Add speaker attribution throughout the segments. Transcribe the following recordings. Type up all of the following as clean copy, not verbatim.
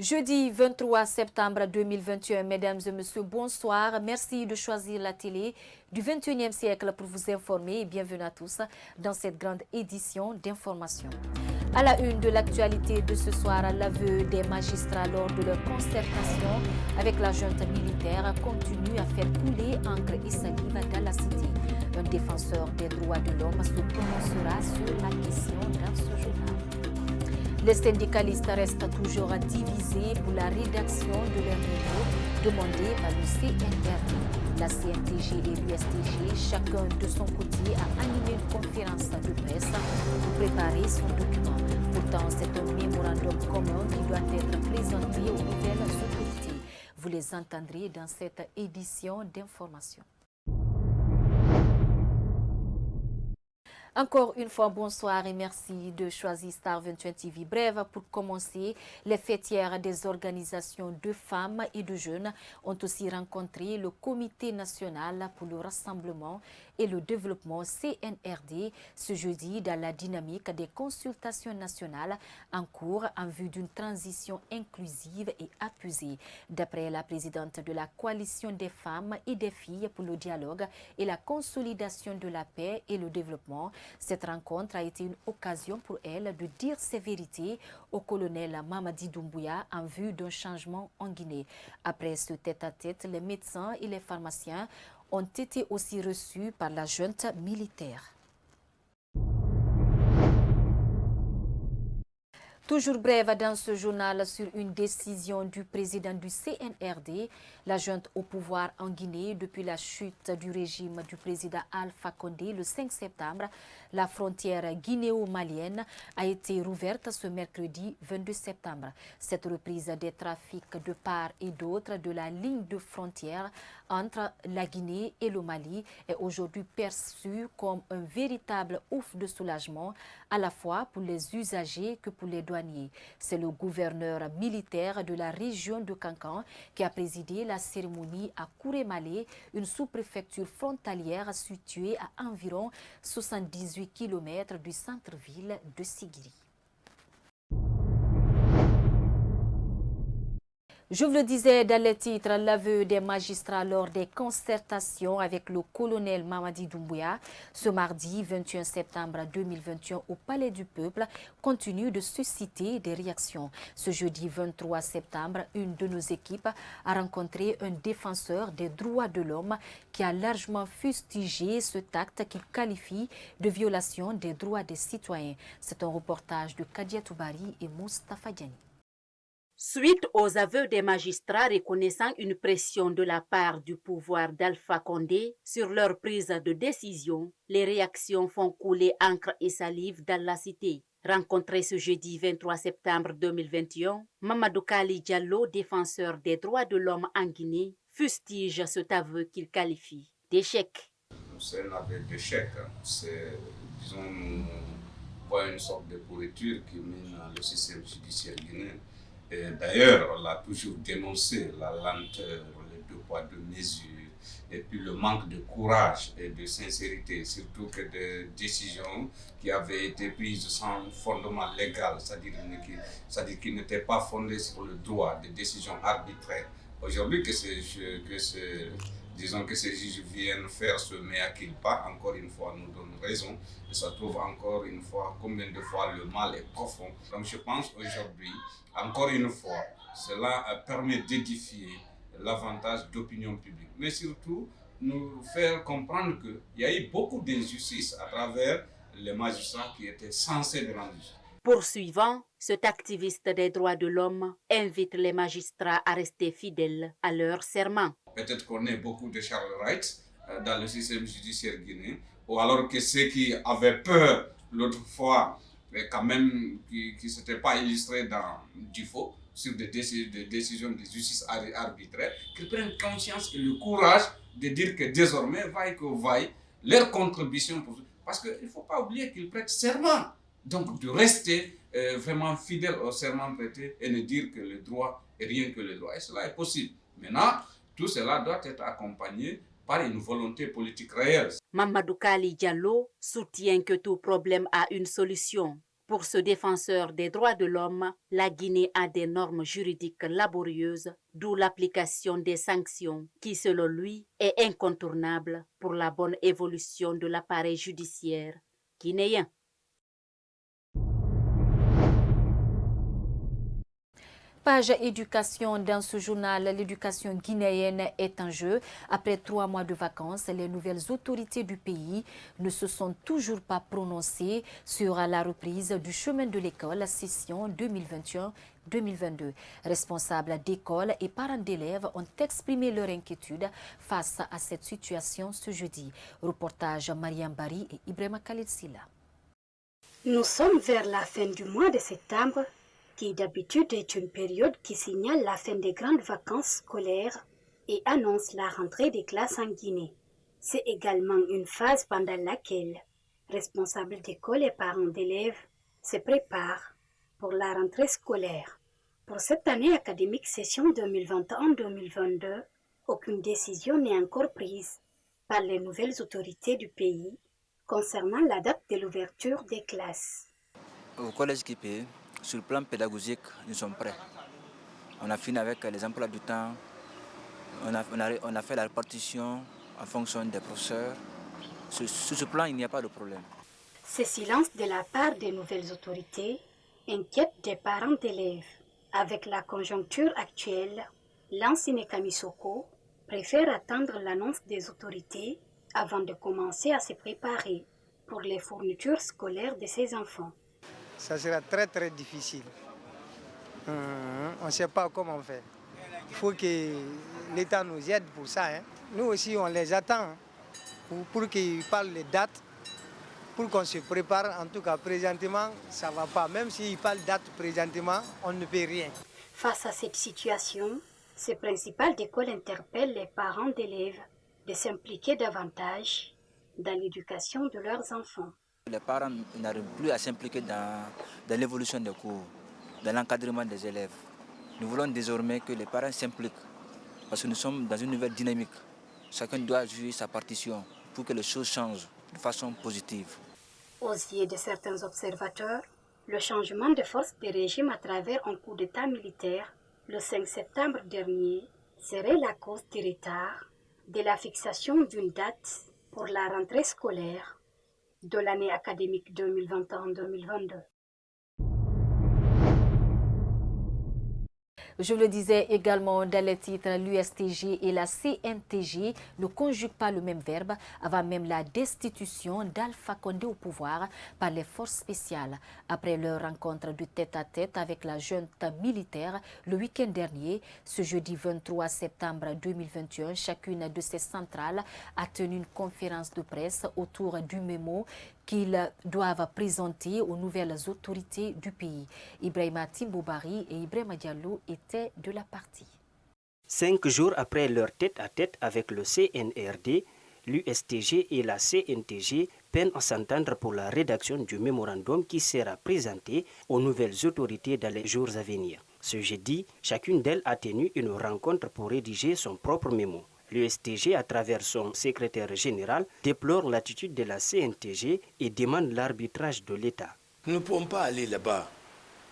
Speaker 1: Jeudi 23 septembre 2021, mesdames et messieurs, bonsoir. Merci de choisir la télé du 21e siècle pour vous informer et bienvenue à tous dans cette grande édition d'information. À la une de l'actualité de ce soir, l'aveu des magistrats lors de leur concertation avec la junte militaire continue à faire couler encre et salive dans la cité. Un défenseur des droits de l'homme se prononcera sur la question dans ce journal. Les syndicalistes restent toujours divisés pour la rédaction de leur mémo demandée par le CNRD. La CNTG et l'USTG, chacun de son côté, a animé une conférence de presse pour préparer son document. Pourtant, c'est un mémorandum commun qui doit être présenté aux nouvelles autorités. Vous les entendrez dans cette édition d'information. Encore une fois, bonsoir et merci de choisir Star 21 TV. Bref, pour commencer, les fêtières des organisations de femmes et de jeunes ont aussi rencontré le Comité national pour le rassemblement et le développement CNRD ce jeudi dans la dynamique des consultations nationales en cours en vue d'une transition inclusive et apaisée. D'après la présidente de la coalition des femmes et des filles pour le dialogue et la consolidation de la paix et le développement, cette rencontre a été une occasion pour elle de dire ses vérités au colonel Mamadi Doumbouya en vue d'un changement en Guinée. Après ce tête-à-tête, les médecins et les pharmaciens ont été aussi reçus par la junte militaire. Toujours brève dans ce journal sur une décision du président du CNRD, la junte au pouvoir en Guinée depuis la chute du régime du président Alpha Condé le 5 septembre. La frontière guinéo-malienne a été rouverte ce mercredi 22 septembre. Cette reprise des trafics de part et d'autre de la ligne de frontière entre la Guinée et le Mali est aujourd'hui perçue comme un véritable ouf de soulagement à la fois pour les usagers que pour les douaniers. C'est le gouverneur militaire de la région de Kankan qui a présidé la cérémonie à Kouré-Malé, une sous-préfecture frontalière située à environ 78 km du centre-ville de Sigiri. Je vous le disais dans les titres, l'aveu des magistrats lors des concertations avec le colonel Mamadi Doumbouya ce mardi 21 septembre 2021 au Palais du Peuple continue de susciter des réactions. Ce jeudi 23 septembre, une de nos équipes a rencontré un défenseur des droits de l'homme qui a largement fustigé cet acte qu'il qualifie de violation des droits des citoyens. C'est un reportage de Kadia Toubari et Moustapha Diani.
Speaker 2: Suite aux aveux des magistrats reconnaissant une pression de la part du pouvoir d'Alpha Condé sur leur prise de décision, les réactions font couler encre et salive dans la cité. Rencontré ce jeudi 23 septembre 2021, Mamadou Kali Diallo, défenseur des droits de l'homme en Guinée, fustige cet aveu qu'il qualifie d'échec.
Speaker 3: C'est un aveu d'échec. C'est, disons, nous voyons une sorte de pourriture qui mine le système judiciaire guinéen. D'ailleurs, on a toujours dénoncé la lenteur, les deux poids, deux mesures, et puis le manque de courage et de sincérité, surtout que des décisions qui avaient été prises sans fondement légal, c'est-à-dire qui n'étaient pas fondées sur le droit, des décisions arbitraires. Aujourd'hui, disons que ces juges viennent faire ce mea culpa, encore une fois, nous donne raison, et ça prouve encore une fois combien de fois le mal est profond. Donc je pense aujourd'hui, encore une fois, cela permet d'édifier l'avantage d'opinion publique, mais surtout nous faire comprendre qu'il y a eu beaucoup d'injustices à travers les magistrats qui étaient censés de rendre justice.
Speaker 2: Poursuivant, cet activiste des droits de l'homme invite les magistrats à rester fidèles à leur serment.
Speaker 3: Peut-être qu'on ait beaucoup de Charles Wright dans le système judiciaire guinéen, ou alors que ceux qui avaient peur l'autre fois, mais quand même qui ne s'étaient pas illustrés dans du faux, sur des décisions de justice arbitraire, qu'ils prennent conscience et le courage de dire que désormais, vaille que vaille, leur contribution, parce qu'il ne faut pas oublier qu'ils prêtent serment. Donc de rester vraiment fidèle au serment prêté et ne dire que le droit est rien que le droit. Et cela est possible. Maintenant, tout cela doit être accompagné par une volonté politique réelle.
Speaker 2: Mamadou Kali Diallo soutient que tout problème a une solution. Pour ce défenseur des droits de l'homme, la Guinée a des normes juridiques laborieuses, d'où l'application des sanctions qui, selon lui, est incontournable pour la bonne évolution de l'appareil judiciaire guinéen.
Speaker 1: Page éducation dans ce journal, l'éducation guinéenne est en jeu. Après 3 mois de vacances, les nouvelles autorités du pays ne se sont toujours pas prononcées sur la reprise du chemin de l'école session 2021-2022. Responsables d'écoles et parents d'élèves ont exprimé leur inquiétude face à cette situation ce jeudi. Reportage Mariam Bari et Ibrahima Khaled Silla.
Speaker 4: Nous sommes vers la fin du mois de septembre, qui d'habitude est une période qui signale la fin des grandes vacances scolaires et annonce la rentrée des classes en Guinée. C'est également une phase pendant laquelle responsables d'école et parents d'élèves se préparent pour la rentrée scolaire. Pour cette année académique session 2021-2022, aucune décision n'est encore prise par les nouvelles autorités du pays concernant la date de l'ouverture des classes.
Speaker 5: Au collège Kipé, sur le plan pédagogique, nous sommes prêts. On a fini avec les emplois du temps, on a fait la répartition en fonction des professeurs. Sur ce plan, il n'y a pas de problème.
Speaker 4: Ce silence de la part des nouvelles autorités inquiète des parents d'élèves. Avec la conjoncture actuelle, l'enseignant Kamisoko préfère attendre l'annonce des autorités avant de commencer à se préparer pour les fournitures scolaires de ses enfants.
Speaker 6: Ça sera très très difficile. On ne sait pas comment faire. Il faut que l'État nous aide pour ça. Nous aussi, on les attend pour qu'ils parlent les dates, pour qu'on se prépare. En tout cas, présentement, ça ne va pas. Même s'ils parlent date présentement, on ne peut rien.
Speaker 4: Face à cette situation, ces principales écoles interpellent les parents d'élèves de s'impliquer davantage dans l'éducation de leurs enfants.
Speaker 5: Les parents n'arrivent plus à s'impliquer dans l'évolution des cours, dans l'encadrement des élèves. Nous voulons désormais que les parents s'impliquent parce que nous sommes dans une nouvelle dynamique. Chacun doit jouer sa partition pour que les choses changent de façon positive.
Speaker 4: Aux yeux de certains observateurs, le changement de force du régime à travers un coup d'État militaire le 5 septembre dernier serait la cause du retard de la fixation d'une date pour la rentrée scolaire de l'année académique 2021-2022.
Speaker 1: Je le disais également dans les titres, l'USTG et la CNTG ne conjuguent pas le même verbe avant même la destitution d'Alpha Condé au pouvoir par les forces spéciales. Après leur rencontre du tête-à-tête avec la junte militaire le week-end dernier, ce jeudi 23 septembre 2021, chacune de ces centrales a tenu une conférence de presse autour du mémo qu'ils doivent présenter aux nouvelles autorités du pays. Ibrahima Timboubari et Ibrahima Diallo étaient de la partie.
Speaker 7: 5 jours après leur tête-à-tête avec le CNRD, l'USTG et la CNTG peinent à s'entendre pour la rédaction du mémorandum qui sera présenté aux nouvelles autorités dans les jours à venir. Ce jeudi, chacune d'elles a tenu une rencontre pour rédiger son propre mémo. L'USTG, à travers son secrétaire général, déplore l'attitude de la CNTG et demande l'arbitrage de l'État.
Speaker 8: Nous ne pouvons pas aller là-bas.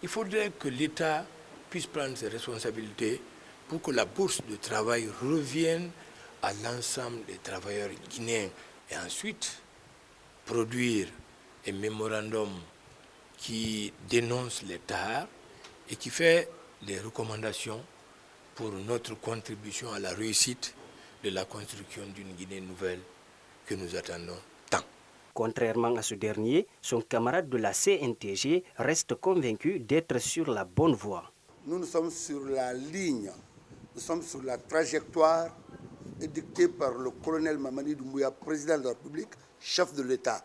Speaker 8: Il faudrait que l'État puisse prendre ses responsabilités pour que la bourse de travail revienne à l'ensemble des travailleurs guinéens. Et ensuite, produire un mémorandum qui dénonce l'État et qui fait des recommandations pour notre contribution à la réussite de la construction d'une Guinée nouvelle que nous attendons tant.
Speaker 7: Contrairement à ce dernier, son camarade de la CNTG reste convaincu d'être sur la bonne voie.
Speaker 9: Nous sommes sur la ligne, nous sommes sur la trajectoire édictée par le colonel Mamadi Doumbouya, président de la République, chef de l'État.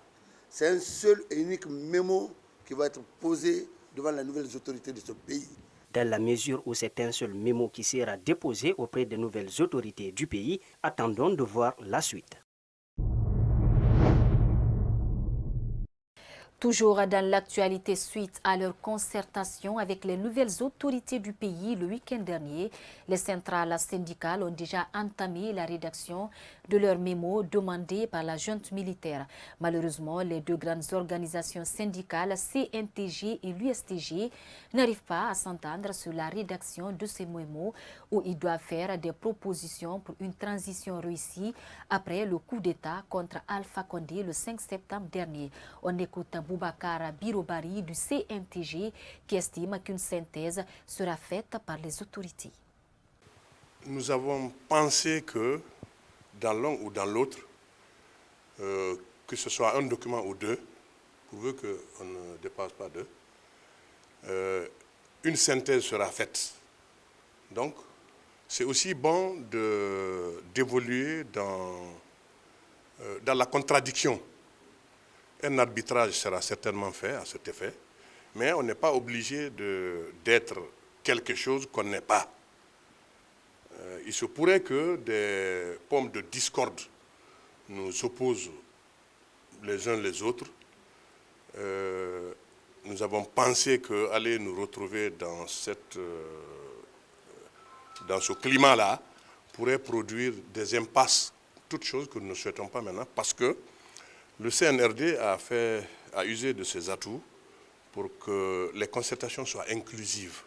Speaker 9: C'est un seul et unique mémo qui va être posé devant les nouvelles autorités de ce pays.
Speaker 7: Dans la mesure où c'est un seul mémo qui sera déposé auprès des nouvelles autorités du pays, attendons de voir la suite.
Speaker 1: Toujours dans l'actualité, suite à leur concertation avec les nouvelles autorités du pays le week-end dernier, les centrales syndicales ont déjà entamé la rédaction de leur mémo demandé par la junte militaire. Malheureusement, les deux grandes organisations syndicales, CNTG et l'USTG, n'arrivent pas à s'entendre sur la rédaction de ces mémos où ils doivent faire des propositions pour une transition réussie après le coup d'État contre Alpha Condé le 5 septembre dernier. On écoute Boubacar Birobari du CNTG qui estime qu'une synthèse sera faite par les autorités.
Speaker 10: Nous avons pensé que dans l'un ou dans l'autre, que ce soit un document ou deux, pourvu qu'on ne dépasse pas deux, une synthèse sera faite. Donc, c'est aussi bon d'évoluer dans la contradiction. Un arbitrage sera certainement fait à cet effet, mais on n'est pas obligé d'être quelque chose qu'on n'est pas. Il se pourrait que des pommes de discorde nous opposent les uns les autres. Nous avons pensé qu'aller nous retrouver dans ce climat-là pourrait produire des impasses, toutes choses que nous ne souhaitons pas maintenant, parce que le CNRD a usé de ses atouts pour que les concertations soient inclusives.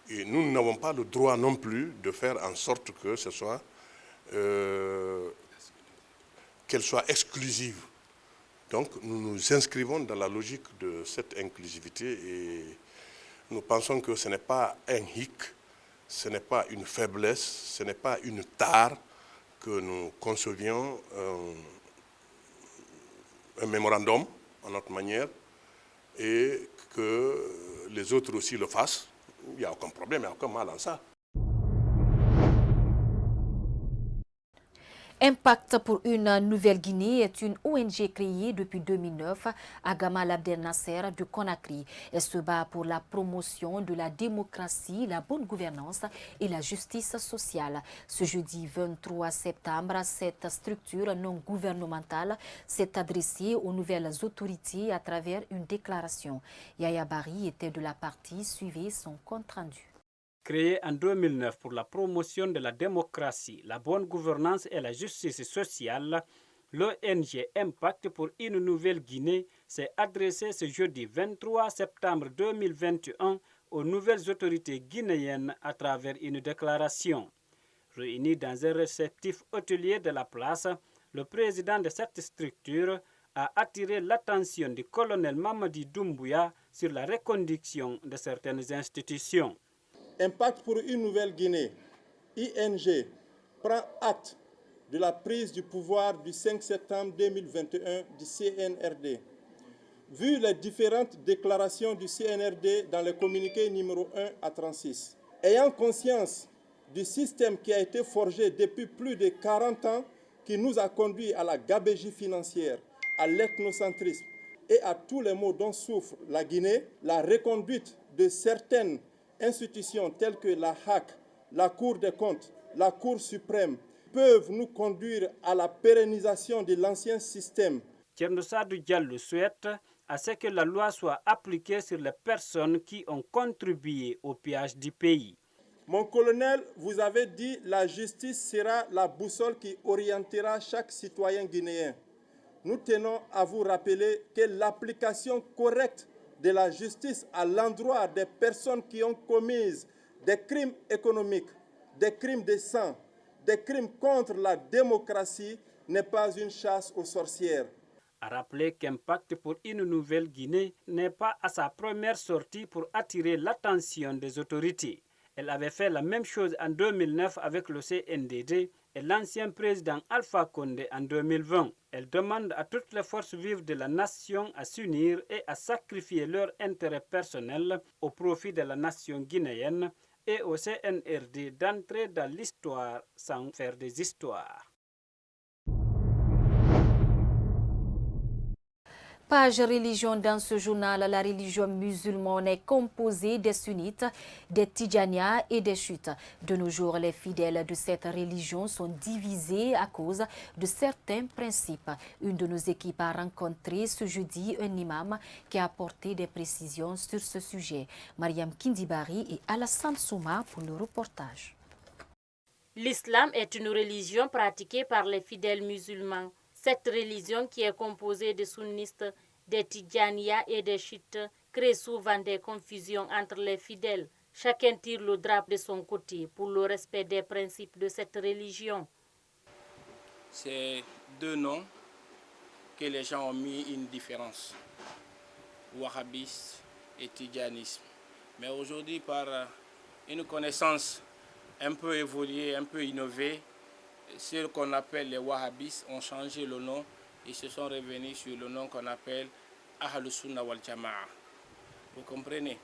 Speaker 10: Et nous n'avons pas le droit non plus de faire en sorte que ce soit qu'elle soit exclusive. Donc nous nous inscrivons dans la logique de cette inclusivité et nous pensons que ce n'est pas un hic, ce n'est pas une faiblesse, ce n'est pas une tare que nous concevions un mémorandum à notre manière et que les autres aussi le fassent. Il n'y a aucun problème, il n'y a aucun mal en ça.
Speaker 1: Impact pour une Nouvelle-Guinée est une ONG créée depuis 2009 à Gamal Abdel Nasser de Conakry. Elle se bat pour la promotion de la démocratie, la bonne gouvernance et la justice sociale. Ce jeudi 23 septembre, cette structure non gouvernementale s'est adressée aux nouvelles autorités à travers une déclaration. Yaya Bari était de la partie, suivez son compte-rendu.
Speaker 7: Créée en 2009 pour la promotion de la démocratie, la bonne gouvernance et la justice sociale, l'ONG Impact pour une Nouvelle-Guinée s'est adressée ce jeudi 23 septembre 2021 aux nouvelles autorités guinéennes à travers une déclaration. Réunis dans un réceptif hôtelier de la place, le président de cette structure a attiré l'attention du colonel Mamadi Doumbouya sur la reconduction de certaines institutions.
Speaker 11: Impact pour une Nouvelle-Guinée, ING, prend acte de la prise du pouvoir du 5 septembre 2021 du CNRD. Vu les différentes déclarations du CNRD dans le communiqué numéro 1 à 36, ayant conscience du système qui a été forgé depuis plus de 40 ans, qui nous a conduit à la gabegie financière, à l'ethnocentrisme et à tous les maux dont souffre la Guinée, la reconduite de certaines institutions telles que la HAC, la Cour des comptes, la Cour suprême peuvent nous conduire à la pérennisation de l'ancien système.
Speaker 7: Thierno Sadou Diallo souhaite à ce que la loi soit appliquée sur les personnes qui ont contribué au pillage du pays.
Speaker 11: Mon colonel, vous avez dit que la justice sera la boussole qui orientera chaque citoyen guinéen. Nous tenons à vous rappeler que l'application correcte de la justice à l'endroit des personnes qui ont commis des crimes économiques, des crimes de sang, des crimes contre la démocratie n'est pas une chasse aux sorcières.
Speaker 7: A rappelé qu'Impact pour une Nouvelle-Guinée n'est pas à sa première sortie pour attirer l'attention des autorités. Elle avait fait la même chose en 2009 avec le CNDD et l'ancien président Alpha Condé en 2020. Elle demande à toutes les forces vives de la nation à s'unir et à sacrifier leur intérêt personnel au profit de la nation guinéenne et au CNRD d'entrer dans l'histoire sans faire des histoires.
Speaker 1: page religion dans ce journal. La religion musulmane est composée des sunnites, des tidjanias et des chiites. De nos jours, les fidèles de cette religion sont divisés à cause de certains principes. Une de nos équipes a rencontré ce jeudi un imam qui a apporté des précisions sur ce sujet. Mariam Kindibari et Alassane Souma pour le reportage.
Speaker 2: L'islam est une religion pratiquée par les fidèles musulmans. Cette religion, qui est composée de sunnistes, des tidjanias et des chiites, crée souvent des confusions entre les fidèles. Chacun tire le drapeau de son côté pour le respect des principes de cette religion.
Speaker 12: C'est deux noms que les gens ont mis une différence, wahhabisme et tidjanisme. Mais aujourd'hui, par une connaissance un peu évoluée, un peu innovée, ceux qu'on appelle les wahhabistes ont changé le nom et se sont revenus sur le nom qu'on appelle Ahlus Sunna wal Jama'a. Vous comprenez?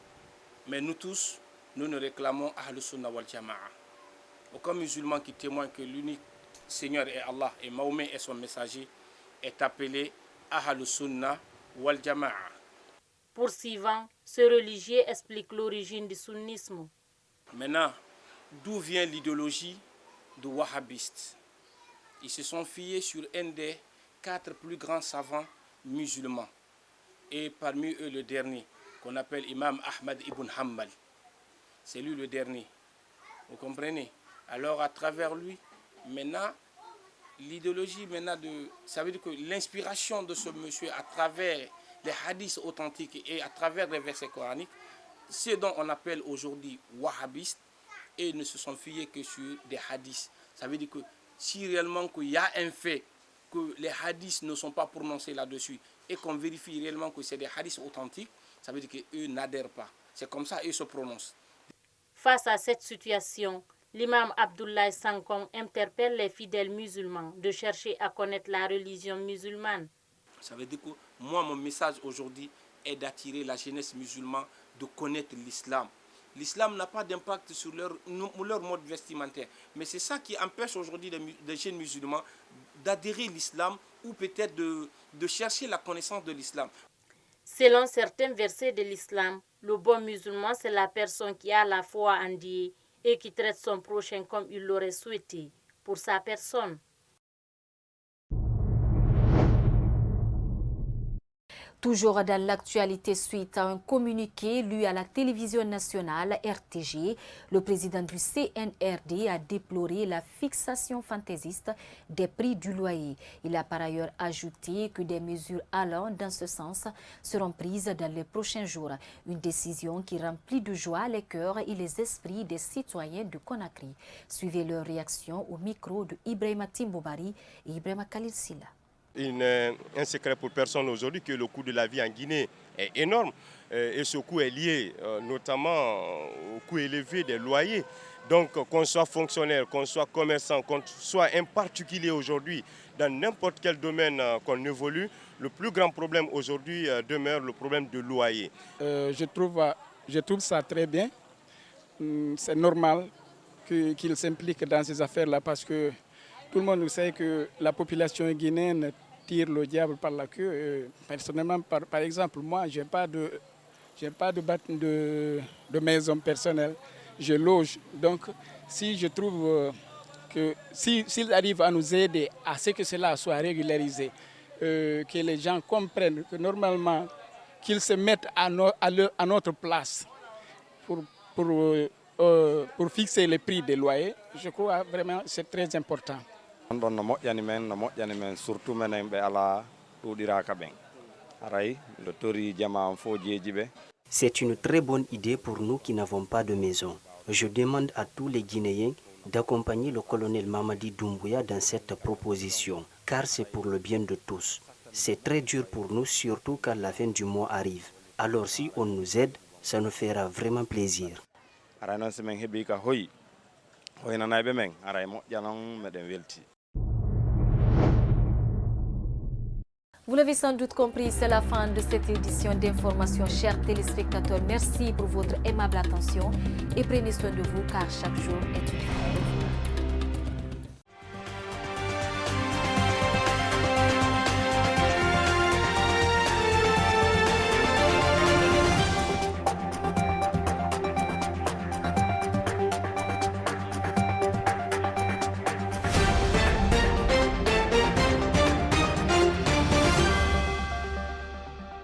Speaker 12: Mais nous tous, nous nous réclamons Ahlus Sunna wal Jama'a. Aucun musulman qui témoigne que l'unique Seigneur est Allah et Mahomet est son messager est appelé Ahlus Sunna wal Jama'a.
Speaker 2: Poursuivant, ce religieux explique l'origine du sunnisme.
Speaker 12: Maintenant, d'où vient l'idéologie de wahhabistes? Ils se sont fiés sur un des 4 plus grands savants musulmans. Et parmi eux, le dernier, qu'on appelle Imam Ahmad ibn Hanbal. C'est lui le dernier. Vous comprenez? Alors, à travers lui, maintenant, l'idéologie, ça veut dire que l'inspiration de ce monsieur à travers les hadiths authentiques et à travers les versets coraniques, c'est dont on appelle aujourd'hui wahhabistes, et ils ne se sont fiés que sur des hadiths. Ça veut dire que si réellement qu'il y a un fait que les hadiths ne sont pas prononcés là-dessus et qu'on vérifie réellement que c'est des hadiths authentiques, ça veut dire qu'eux n'adhèrent pas. C'est comme ça qu'ils se prononcent.
Speaker 2: Face à cette situation, l'imam Abdoulaye Sankong interpelle les fidèles musulmans de chercher à connaître la religion musulmane.
Speaker 12: Ça veut dire que moi, mon message aujourd'hui est d'attirer la jeunesse musulmane de connaître l'islam. L'islam n'a pas d'impact sur leur mode vestimentaire. Mais c'est ça qui empêche aujourd'hui les jeunes musulmans d'adhérer à l'islam ou peut-être de chercher la connaissance de l'islam.
Speaker 2: Selon certains versets de l'islam, le bon musulman, c'est la personne qui a la foi en Dieu et qui traite son prochain comme il l'aurait souhaité pour sa personne.
Speaker 1: Toujours dans l'actualité suite à un communiqué lu à la télévision nationale RTG, le président du CNRD a déploré la fixation fantaisiste des prix du loyer. Il a par ailleurs ajouté que des mesures allant dans ce sens seront prises dans les prochains jours. Une décision qui remplit de joie les cœurs et les esprits des citoyens de Conakry. Suivez leur réaction au micro de Ibrahima Timboubari et Ibrahima Khalil Silla.
Speaker 13: Il n'est un secret pour personne aujourd'hui que le coût de la vie en Guinée est énorme et ce coût est lié notamment au coût élevé des loyers. Donc qu'on soit fonctionnaire, qu'on soit commerçant, qu'on soit un particulier aujourd'hui, dans n'importe quel domaine qu'on évolue, le plus grand problème aujourd'hui demeure le problème de loyer.
Speaker 14: Je trouve ça très bien. C'est normal qu'il s'implique dans ces affaires-là parce que tout le monde sait que la population guinéenne tire le diable par la queue. Personnellement, par exemple, moi, je n'ai pas de maison personnelle. Je loge. Donc, si je trouve que s'ils arrivent à nous aider à ce que cela soit régularisé, que les gens comprennent que normalement, qu'ils se mettent à notre place pour fixer les prix des loyers, je crois vraiment que c'est très important.
Speaker 7: C'est une très bonne idée pour nous qui n'avons pas de maison. Je demande à tous les Guinéens d'accompagner le colonel Mamadi Doumbouya dans cette proposition, car c'est pour le bien de tous. C'est très dur pour nous, surtout quand la fin du mois arrive. Alors si on nous aide, ça nous fera vraiment plaisir.
Speaker 1: Vous l'avez sans doute compris, c'est la fin de cette édition d'information. Chers téléspectateurs, merci pour votre aimable attention et prenez soin de vous car chaque jour est une fin.